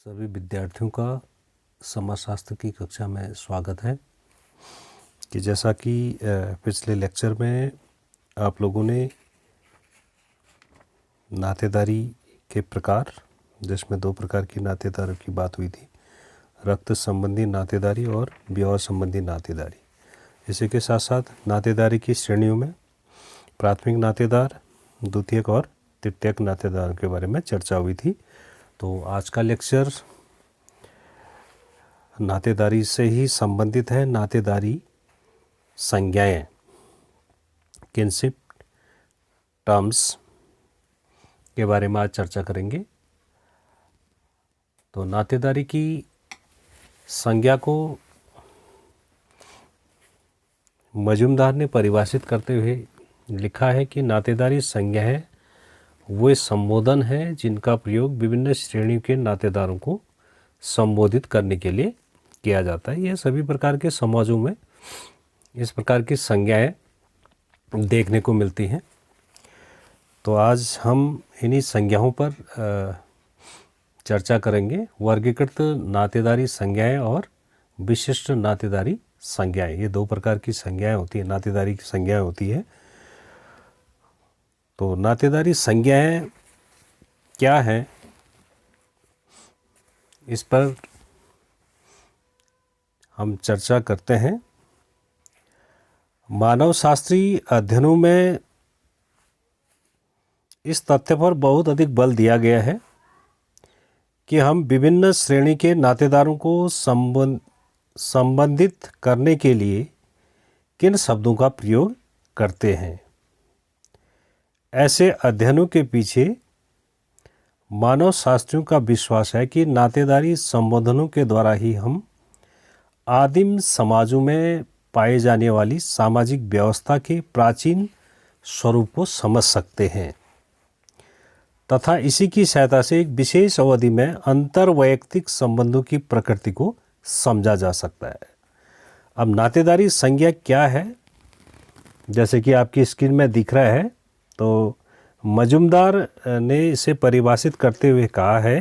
सभी विद्यार्थियों का समाजशास्त्र की कक्षा में स्वागत है। कि जैसा कि पिछले लेक्चर में आप लोगों ने नातेदारी के प्रकार, जिसमें 2 प्रकार की नातेदारी की बात हुई थी, रक्त संबंधी नातेदारी और विवाह संबंधी नातेदारी। इसी के साथ साथ नातेदारी की श्रेणियों में प्राथमिक नातेदार, द्वितीयक और तृतीयक नातेदार के बारे में चर्चा हुई थी। तो आज का लेक्चर नातेदारी से ही संबंधित है। नातेदारी संज्ञाएं, किनशिप टर्म्स के बारे में आज चर्चा करेंगे। तो नातेदारी की संज्ञा को मजूमदार ने परिभाषित करते हुए लिखा है कि नातेदारी संज्ञाएं वे संबोधन हैं जिनका प्रयोग विभिन्न श्रेणियों के नातेदारों को संबोधित करने के लिए किया जाता है। यह सभी प्रकार के समाजों में इस प्रकार की संज्ञाएं देखने को मिलती हैं। तो आज हम इन्हीं संज्ञाओं पर चर्चा करेंगे। वर्गीकृत नातेदारी संज्ञाएं और विशिष्ट नातेदारी संज्ञाएं, ये 2 प्रकार की संज्ञाएं होती हैं, नातेदारी की संज्ञाएं होती है। तो नातेदारी संज्ञाएं क्या हैं, इस पर हम चर्चा करते हैं। मानव शास्त्रीय अध्ययनों में इस तथ्य पर बहुत अधिक बल दिया गया है कि हम विभिन्न श्रेणी के नातेदारों को संबंधित करने के लिए किन शब्दों का प्रयोग करते हैं। ऐसे अध्ययनों के पीछे मानव शास्त्रियों का विश्वास है कि नातेदारी संबोधनों के द्वारा ही हम आदिम समाजों में पाए जाने वाली सामाजिक व्यवस्था के प्राचीन स्वरूप को समझ सकते हैं तथा इसी की सहायता से एक विशेष अवधि में अंतर्वैयक्तिक संबंधों की प्रकृति को समझा जा सकता है। अब नातेदारी संज्ञा क्या है, जैसे कि आपकी स्क्रीन में दिख रहा है, तो मजूमदार ने इसे परिभाषित करते हुए कहा है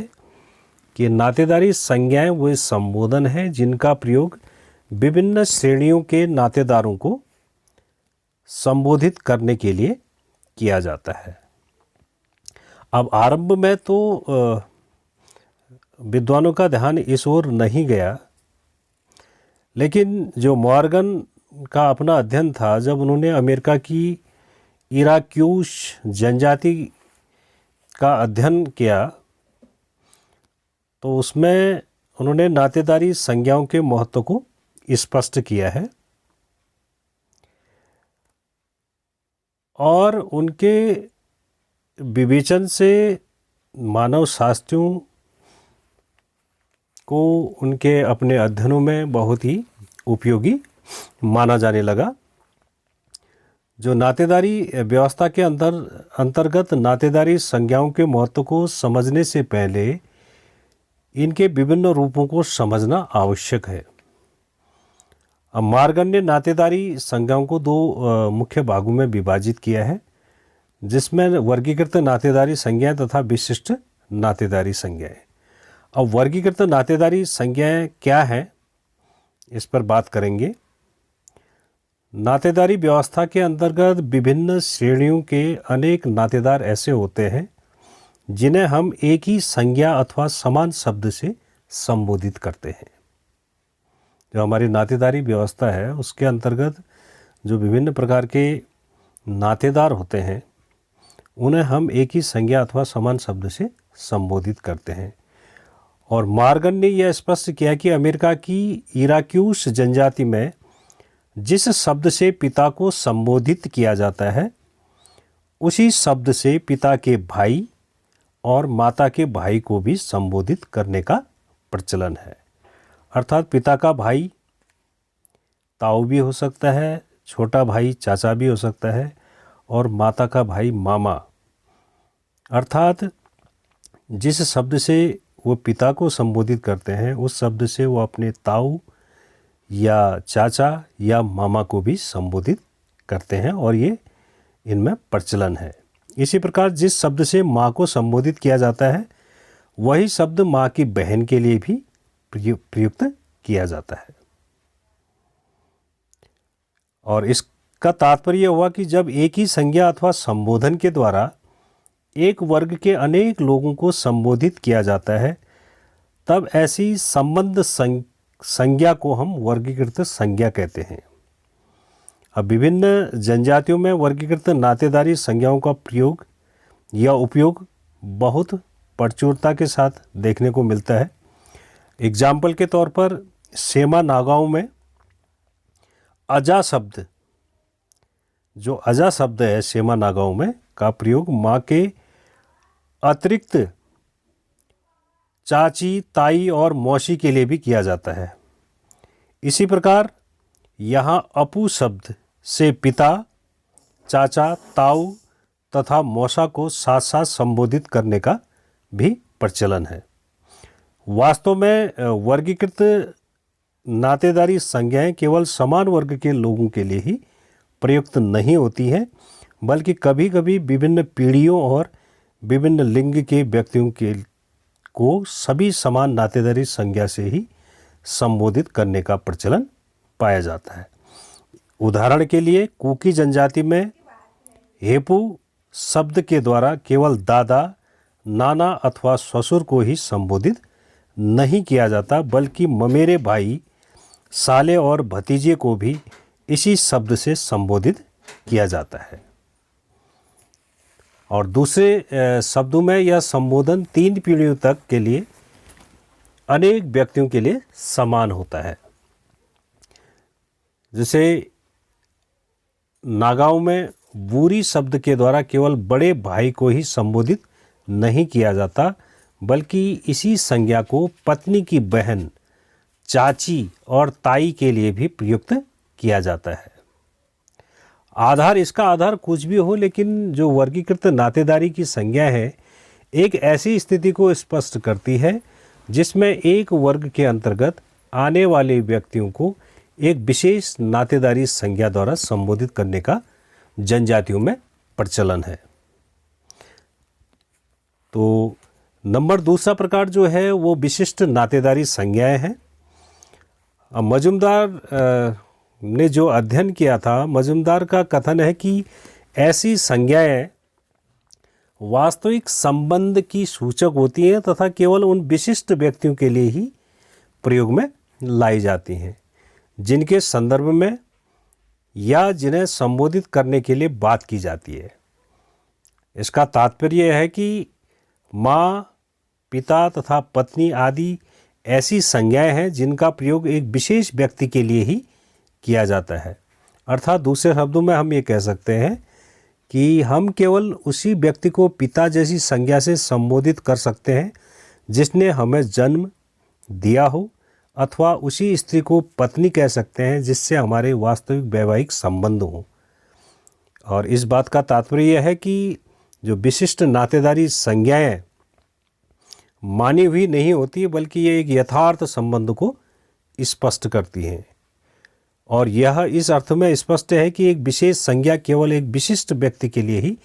कि नातेदारी संज्ञाएं वे संबोधन हैं जिनका प्रयोग विभिन्न श्रेणियों के नातेदारों को संबोधित करने के लिए किया जाता है। अब आरंभ में तो विद्वानों का ध्यान इस ओर नहीं गया, लेकिन जो मॉर्गन का अपना अध्ययन था, जब उन्होंने अमेरिका की इराक्यूश जनजाति का अध्ययन किया तो उसमें उन्होंने नातेदारी संज्ञाओं के महत्व को स्पष्ट किया है और उनके विवेचन से मानव शास्त्रियों को उनके अपने अध्ययनों में बहुत ही उपयोगी माना जाने लगा। जो नातेदारी व्यवस्था के अंतर्गत नातेदारी संज्ञाओं के महत्व को समझने से पहले इनके विभिन्न रूपों को समझना आवश्यक है। अब मॉर्गन ने नातेदारी संज्ञाओं को 2 मुख्य भागों में विभाजित किया है, जिसमें वर्गीकृत नातेदारी संज्ञाएं तथा विशिष्ट नातेदारी संज्ञाएं। अब वर्गीकृत नातेदारी संज्ञाएं क्या हैं, इस पर बात करेंगे। नातेदारी व्यवस्था के अंतर्गत विभिन्न श्रेणियों के अनेक नातेदार ऐसे होते हैं जिन्हें हम एक ही संज्ञा अथवा समान शब्द से संबोधित करते हैं। जो हमारी नातेदारी व्यवस्था है उसके अंतर्गत जो विभिन्न प्रकार के नातेदार होते हैं उन्हें हम एक ही संज्ञा अथवा समान शब्द से संबोधित करते हैं। और मॉर्गन ने यह स्पष्ट किया कि अमेरिका की इराक्यूश जनजाति में जिस शब्द से पिता को संबोधित किया जाता है उसी शब्द से पिता के भाई और माता के भाई को भी संबोधित करने का प्रचलन है। अर्थात पिता का भाई ताऊ भी हो सकता है, छोटा भाई चाचा भी हो सकता है और माता का भाई मामा। अर्थात जिस शब्द से वो पिता को संबोधित करते हैं उस शब्द से वो अपने ताऊ या चाचा या मामा को भी संबोधित करते हैं और ये इनमें प्रचलन है। इसी प्रकार जिस शब्द से माँ को संबोधित किया जाता है वही शब्द माँ की बहन के लिए भी प्रयुक्त किया जाता है। और इसका तात्पर्य हुआ कि जब एक ही संज्ञा अथवा संबोधन के द्वारा एक वर्ग के अनेक लोगों को संबोधित किया जाता है, तब ऐसी संबंध संज्ञा को हम वर्गीकृत संज्ञा कहते हैं। अब विभिन्न जनजातियों में वर्गीकृत नातेदारी संज्ञाओं का प्रयोग या उपयोग बहुत प्रचुरता के साथ देखने को मिलता है। एग्जाम्पल के तौर पर सेमा नागाओं में अजा शब्द, जो अजा शब्द है सेमा नागाओं में, का प्रयोग माँ के अतिरिक्त चाची, ताई और मौसी के लिए भी किया जाता है। इसी प्रकार यहाँ अपू शब्द से पिता, चाचा, ताऊ तथा मौसा को साथ साथ संबोधित करने का भी प्रचलन है। वास्तव में वर्गीकृत नातेदारी संज्ञाएं केवल समान वर्ग के लोगों के लिए ही प्रयुक्त नहीं होती हैं, बल्कि कभी कभी विभिन्न पीढ़ियों और विभिन्न लिंग के व्यक्तियों को सभी समान नातेदारी संज्ञा से ही संबोधित करने का प्रचलन पाया जाता है। उदाहरण के लिए कुकी जनजाति में हेपू शब्द के द्वारा केवल दादा, नाना अथवा ससुर को ही संबोधित नहीं किया जाता, बल्कि ममेरे भाई, साले और भतीजे को भी इसी शब्द से संबोधित किया जाता है। और दूसरे शब्दों में यह संबोधन 3 पीढ़ियों तक के लिए अनेक व्यक्तियों के लिए समान होता है। जैसे नागाओं में बूरी शब्द के द्वारा केवल बड़े भाई को ही संबोधित नहीं किया जाता, बल्कि इसी संज्ञा को पत्नी की बहन, चाची और ताई के लिए भी प्रयुक्त किया जाता है। इसका आधार कुछ भी हो, लेकिन जो वर्गीकृत नातेदारी की संज्ञा है एक ऐसी स्थिति को स्पष्ट करती है जिसमें एक वर्ग के अंतर्गत आने वाले व्यक्तियों को एक विशेष नातेदारी संज्ञा द्वारा संबोधित करने का जनजातियों में प्रचलन है। तो दूसरा प्रकार जो है वो विशिष्ट नातेदारी संज्ञाएं हैं। मजुमदार ने जो अध्ययन किया था, मजुमदार का कथन है कि ऐसी संज्ञाएं वास्तविक संबंध की सूचक होती हैं तथा केवल उन विशिष्ट व्यक्तियों के लिए ही प्रयोग में लाई जाती हैं जिनके संदर्भ में या जिन्हें संबोधित करने के लिए बात की जाती है। इसका तात्पर्य है कि माँ, पिता तथा पत्नी आदि ऐसी संज्ञाएं हैं जिनका प्रयोग एक विशेष व्यक्ति के लिए ही किया जाता है। अर्थात दूसरे शब्दों में हम ये कह सकते हैं कि हम केवल उसी व्यक्ति को पिता जैसी संज्ञा से संबोधित कर सकते हैं जिसने हमें जन्म दिया हो, अथवा उसी स्त्री को पत्नी कह सकते हैं जिससे हमारे वास्तविक वैवाहिक संबंध हों। और इस बात का तात्पर्य यह है कि जो विशिष्ट नातेदारी संज्ञाएं मानी हुई नहीं होती, बल्कि ये एक यथार्थ संबंध को स्पष्ट करती हैं। और यह इस अर्थ में स्पष्ट है कि एक विशेष संज्ञा केवल एक विशिष्ट व्यक्ति के लिए ही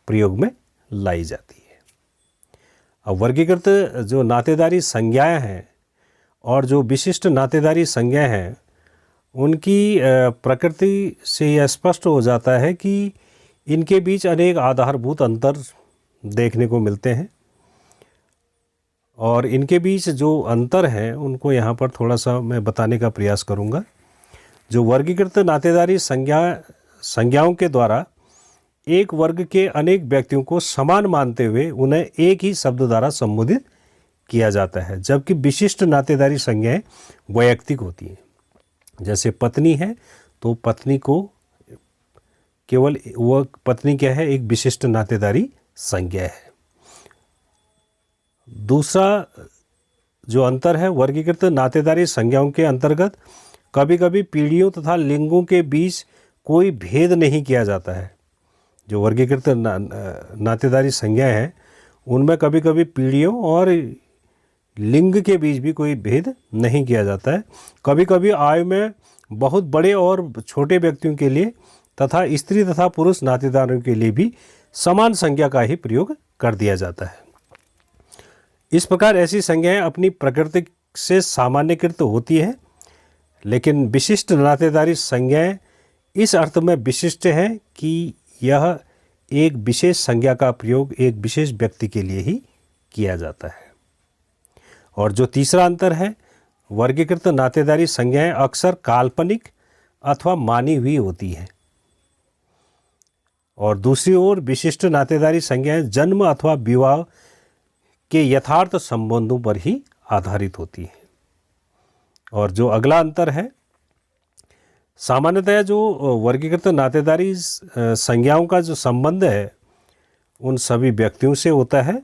प्रयोग में लाई जाती है। अब वर्गीकृत जो नातेदारी संज्ञाएं हैं और जो विशिष्ट नातेदारी संज्ञाएं हैं, उनकी प्रकृति से यह स्पष्ट हो जाता है कि इनके बीच अनेक आधारभूत अंतर देखने को मिलते हैं। और इनके बीच जो अंतर हैं उनको यहाँ पर थोड़ा सा मैं बताने का प्रयास करूँगा। जो वर्गीकृत नातेदारी संज्ञाओं के द्वारा एक वर्ग के अनेक व्यक्तियों को समान मानते हुए उन्हें एक ही शब्द द्वारा संबोधित किया जाता है, जबकि विशिष्ट नातेदारी संज्ञाएं वैयक्तिक होती हैं। जैसे पत्नी है तो पत्नी को केवल वह पत्नी क्या है, एक विशिष्ट नातेदारी संज्ञा है। दूसरा जो अंतर है, वर्गीकृत नातेदारी संज्ञाओं के अंतर्गत कभी कभी पीढ़ियों तथा लिंगों के बीच कोई भेद नहीं किया जाता है। जो वर्गीकृत नातेदारी संज्ञाएं हैं उनमें कभी कभी पीढ़ियों और लिंग के बीच भी कोई भेद नहीं किया जाता है। कभी कभी आयु में बहुत बड़े और छोटे व्यक्तियों के लिए तथा स्त्री तथा पुरुष नातेदारों के लिए भी समान संज्ञा का ही प्रयोग कर दिया जाता है। इस प्रकार ऐसी संज्ञाएं अपनी प्रकृति से सामान्यकृत होती हैं, लेकिन विशिष्ट नातेदारी संज्ञाएं इस अर्थ में विशिष्ट है कि यह एक विशेष संज्ञा का प्रयोग एक विशेष व्यक्ति के लिए ही किया जाता है। और जो तीसरा अंतर है, वर्गीकृत नातेदारी संज्ञाएं अक्सर काल्पनिक अथवा मानी हुई होती हैं, और दूसरी ओर विशिष्ट नातेदारी संज्ञाएं जन्म अथवा विवाह के यथार्थ संबंधों पर ही आधारित होती हैं। और जो अगला अंतर है, सामान्यतया जो वर्गीकृत नातेदारी संज्ञाओं का जो संबंध है उन सभी व्यक्तियों से होता है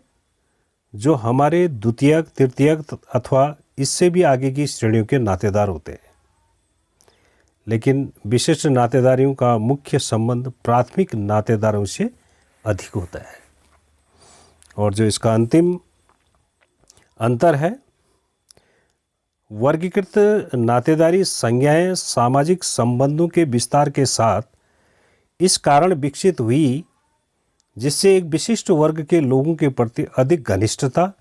जो हमारे द्वितीयक, तृतीयक अथवा इससे भी आगे की श्रेणियों के नातेदार होते हैं। लेकिन विशिष्ट नातेदारियों का मुख्य संबंध प्राथमिक नातेदारों से अधिक होता है। और जो इसका अंतिम अंतर है, वर्गीकृत नातेदारी संज्ञाएं सामाजिक संबंधों के विस्तार के साथ इस कारण विकसित हुई जिससे एक विशिष्ट वर्ग के लोगों के प्रति अधिक घनिष्ठता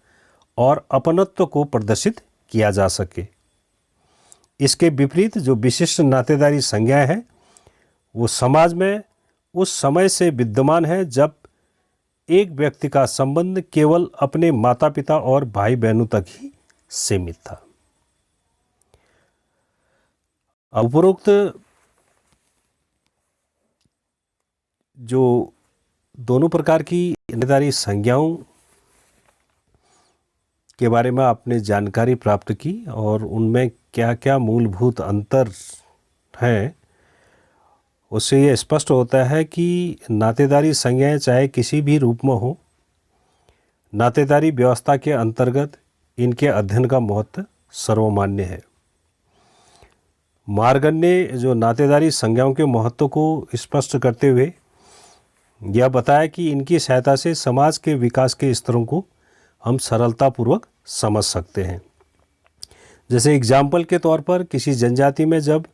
और अपनत्व को प्रदर्शित किया जा सके। इसके विपरीत जो विशिष्ट नातेदारी संज्ञाएं हैं वो समाज में उस समय से विद्यमान है जब एक व्यक्ति का संबंध केवल अपने माता पिता और भाई बहनों तक ही सीमित था। उपरोक्त जो दोनों प्रकार की नातेदारी संज्ञाओं के बारे में आपने जानकारी प्राप्त की और उनमें क्या क्या मूलभूत अंतर हैं, उससे ये स्पष्ट होता है कि नातेदारी संज्ञाएं चाहे किसी भी रूप में हो, नातेदारी व्यवस्था के अंतर्गत इनके अध्ययन का महत्व सर्वमान्य है। मार्गन ने जो नातेदारी संज्ञाओं के महत्व को स्पष्ट करते हुए यह बताया कि इनकी सहायता से समाज के विकास के स्तरों को हम सरलतापूर्वक समझ सकते हैं। जैसे एग्जाम्पल के तौर पर किसी जनजाति में जब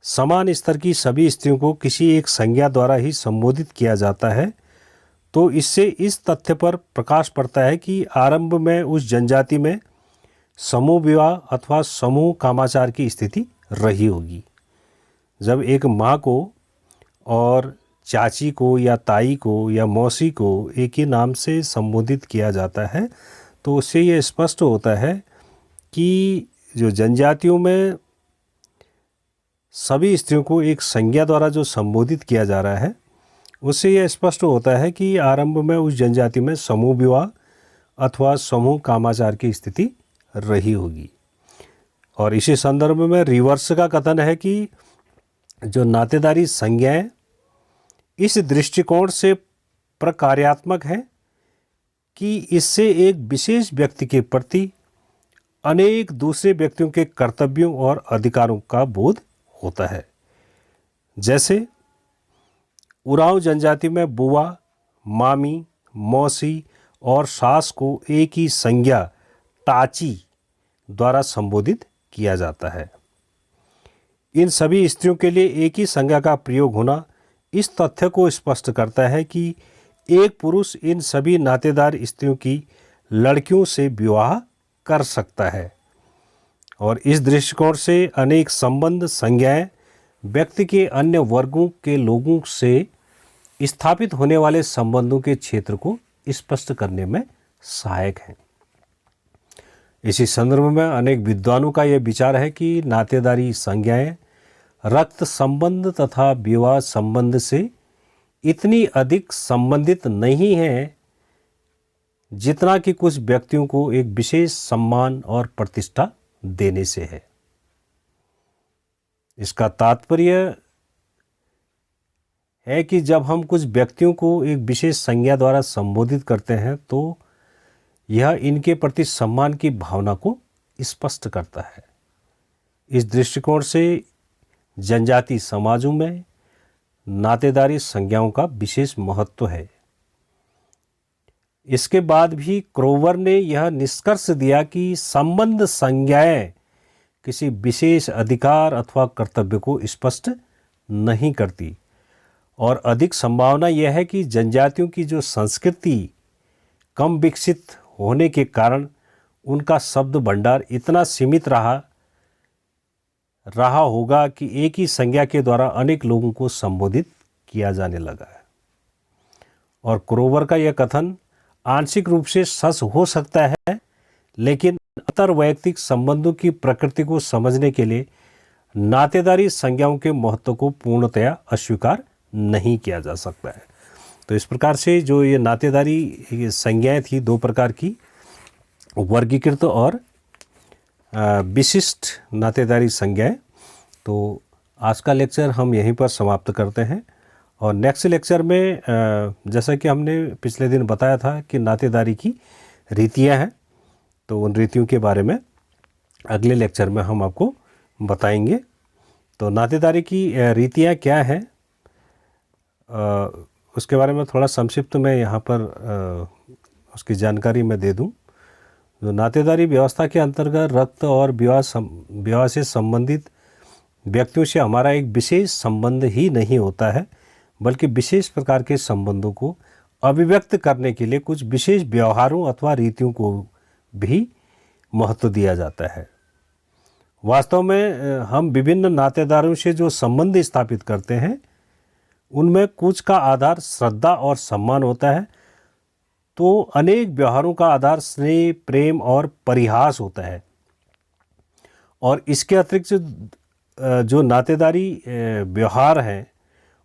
समान स्तर की सभी स्त्रियों को किसी एक संज्ञा द्वारा ही संबोधित किया जाता है तो इससे इस तथ्य पर प्रकाश पड़ता है कि आरंभ में उस जनजाति में समूह विवाह अथवा समूह कामाचार की स्थिति रही होगी। जब एक माँ को और चाची को या ताई को या मौसी को एक ही नाम से संबोधित किया जाता है तो उससे ये स्पष्ट होता है कि जो जनजातियों में सभी स्त्रियों को एक संज्ञा द्वारा जो संबोधित किया जा रहा है उससे यह स्पष्ट होता है कि आरंभ में उस जनजाति में समूह विवाह अथवा समूह कामाचार की स्थिति रही होगी। और इसी संदर्भ में रिवर्स का कथन है कि जो नातेदारी संज्ञाएं इस दृष्टिकोण से प्रकार्यात्मक है कि इससे एक विशेष व्यक्ति के प्रति अनेक दूसरे व्यक्तियों के कर्तव्यों और अधिकारों का बोध होता है। जैसे उरांव जनजाति में बुआ, मामी, मौसी और सास को एक ही संज्ञा टाची द्वारा संबोधित किया जाता है। इन सभी स्त्रियों के लिए एक ही संज्ञा का प्रयोग होना इस तथ्य को स्पष्ट करता है कि एक पुरुष इन सभी नातेदार स्त्रियों की लड़कियों से विवाह कर सकता है। और इस दृष्टिकोण से अनेक संबंध संज्ञाएं व्यक्ति के अन्य वर्गों के लोगों से स्थापित होने वाले संबंधों के क्षेत्र को स्पष्ट करने में सहायक हैं। इसी संदर्भ में अनेक विद्वानों का यह विचार है कि नातेदारी संज्ञाएं रक्त संबंध तथा विवाह संबंध से इतनी अधिक संबंधित नहीं है जितना कि कुछ व्यक्तियों को एक विशेष सम्मान और प्रतिष्ठा देने से है। इसका तात्पर्य है कि जब हम कुछ व्यक्तियों को एक विशेष संज्ञा द्वारा संबोधित करते हैं तो यह इनके प्रति सम्मान की भावना को स्पष्ट करता है। इस दृष्टिकोण से जनजाति समाजों में नातेदारी संज्ञाओं का विशेष महत्व है। इसके बाद भी क्रोवर ने यह निष्कर्ष दिया कि संबंध संज्ञाएं किसी विशेष अधिकार अथवा कर्तव्य को स्पष्ट नहीं करती और अधिक संभावना यह है कि जनजातियों की जो संस्कृति कम विकसित होने के कारण उनका शब्द भंडार इतना सीमित रहा होगा कि एक ही संज्ञा के द्वारा अनेक लोगों को संबोधित किया जाने लगा है। और क्रोवर का यह कथन आंशिक रूप से सच हो सकता है, लेकिन अंतर्वैयक्तिक संबंधों की प्रकृति को समझने के लिए नातेदारी संज्ञाओं के महत्व को पूर्णतया अस्वीकार नहीं किया जा सकता है। तो इस प्रकार से जो ये नातेदारी संज्ञाएं थी, दो प्रकार की, वर्गीकृत और विशिष्ट नातेदारी संज्ञाएं। तो आज का लेक्चर हम यहीं पर समाप्त करते हैं और नेक्स्ट लेक्चर में जैसा कि हमने पिछले दिन बताया था कि नातेदारी की रीतियां हैं, तो उन रीतियों के बारे में अगले लेक्चर में हम आपको बताएंगे। तो नातेदारी की रीतियां क्या हैं उसके बारे में थोड़ा संक्षिप्त में यहाँ पर उसकी जानकारी मैं दे दूं। जो नातेदारी व्यवस्था के अंतर्गत रक्त और विवाह से संबंधित व्यक्तियों से हमारा एक विशेष संबंध ही नहीं होता है, बल्कि विशेष प्रकार के संबंधों को अभिव्यक्त करने के लिए कुछ विशेष व्यवहारों अथवा रीतियों को भी महत्व दिया जाता है। वास्तव में हम विभिन्न नातेदारों से जो संबंध स्थापित करते हैं उनमें कुछ का आधार श्रद्धा और सम्मान होता है, तो अनेक व्यवहारों का आधार स्नेह, प्रेम और परिहास होता है। और इसके अतिरिक्त जो नातेदारी व्यवहार हैं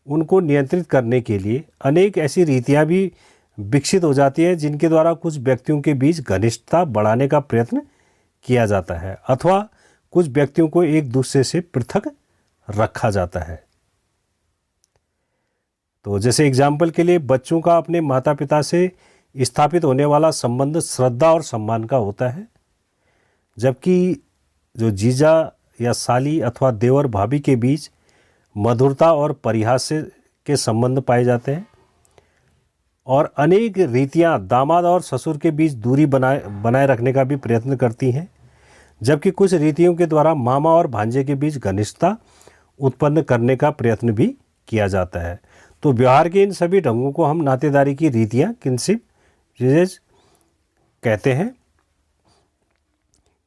उनको नियंत्रित करने के लिए अनेक ऐसी रीतियां भी विकसित हो जाती हैं जिनके द्वारा कुछ व्यक्तियों के बीच घनिष्ठता बढ़ाने का प्रयत्न किया जाता है अथवा कुछ व्यक्तियों को एक दूसरे से पृथक रखा जाता है। तो जैसे एग्जाम्पल के लिए बच्चों का अपने माता पिता से स्थापित होने वाला संबंध श्रद्धा और सम्मान का होता है, जबकि जो जीजा या साली अथवा देवर भाभी के बीच मधुरता और परिहास के संबंध पाए जाते हैं। और अनेक रीतियां दामाद और ससुर के बीच दूरी बनाए रखने का भी प्रयत्न करती हैं, जबकि कुछ रीतियों के द्वारा मामा और भांजे के बीच घनिष्ठता उत्पन्न करने का प्रयत्न भी किया जाता है। तो व्यवहार के इन सभी ढंगों को हम नातेदारी की रीतियां, किनशिप रीजेज कहते हैं।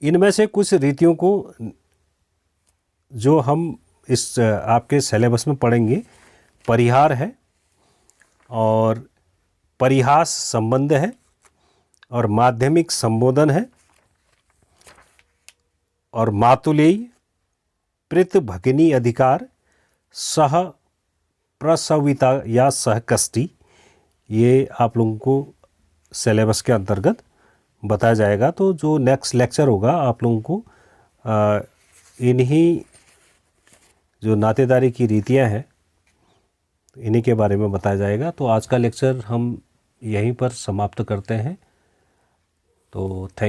इनमें से कुछ रीतियों को जो हम इस आपके सिलेबस में पढ़ेंगे, परिहार है और परिहास संबंध है और माध्यमिक संबोधन है और मातुलेय, प्रीत भगिनी अधिकार, सह प्रसविता या सहकष्टी, ये आप लोगों को सिलेबस के अंतर्गत बताया जाएगा। तो जो नेक्स्ट लेक्चर होगा आप लोगों को इन्हीं जो नातेदारी की रीतियां हैं इन्हीं के बारे में बताया जाएगा। तो आज का लेक्चर हम यहीं पर समाप्त करते हैं। तो थैंक